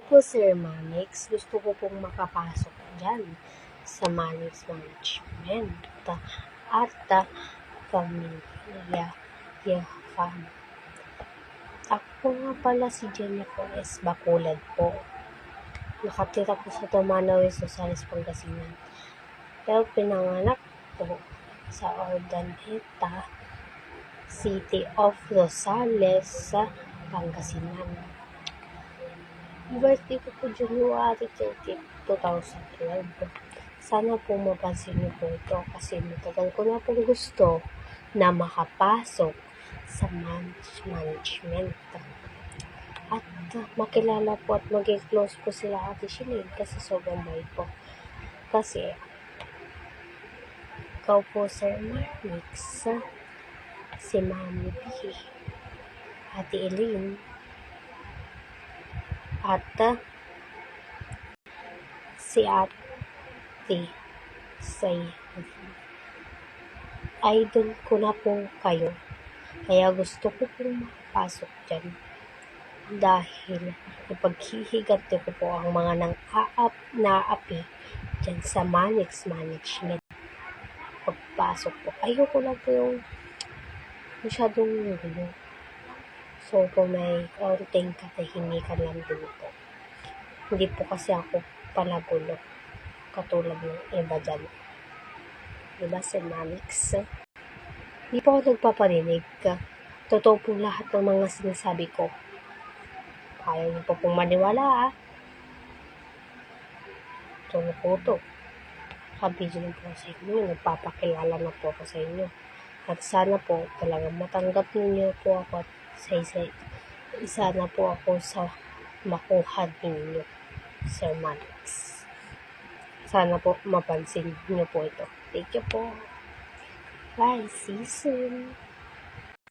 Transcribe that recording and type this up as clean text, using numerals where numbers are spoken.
Po Sir Manix, gusto ko pong makapasok dyan sa Manix Management at Pamilya Yafan. Ako nga pala si Jennifer S. Bacolod po. Nakatira po sa Tumanaw, Rosales, Pangasinan. Pero pinanganak po sa Urdaneta, City of Rosales sa Pangasinan. Birthday ko po January 30, 2012. Sana po mapansin niyo po ito kasi matagal ko na pong gusto na makapasok sa management. At makilala po at maging close po sila Ate Sinead kasi sobrang bait po. Kasi ikaw po Sir Marmix, si Mami B, Ate Eileen, at si Ate Say. Idol ko na po kayo. Kaya gusto ko pong makapasok dyan. Dahil ipaghihiganti ko po ang mga naapi dyan sa Manix Management. Pagpasok po, ayoko lang po yung masyadong gulo. So, kung may kaunting katahimikan lang din po. Hindi po kasi ako palagulo katulad ng iba dyan. Diba, Sir Manix? Hindi po ako nagpaparinig. Totoo po lahat ng mga sinasabi ko. Kaya niyo po pong maniwala, Tulo po to. Kabidyo na po sa inyo. Nagpapakilala na po ako sa inyo. At sana po talagang matanggap ninyo po ako at isa na po ako sa makuha ninyo, Sir Manix. Sana po mapansin niyo po ito. Thank you po. Bye. See you soon.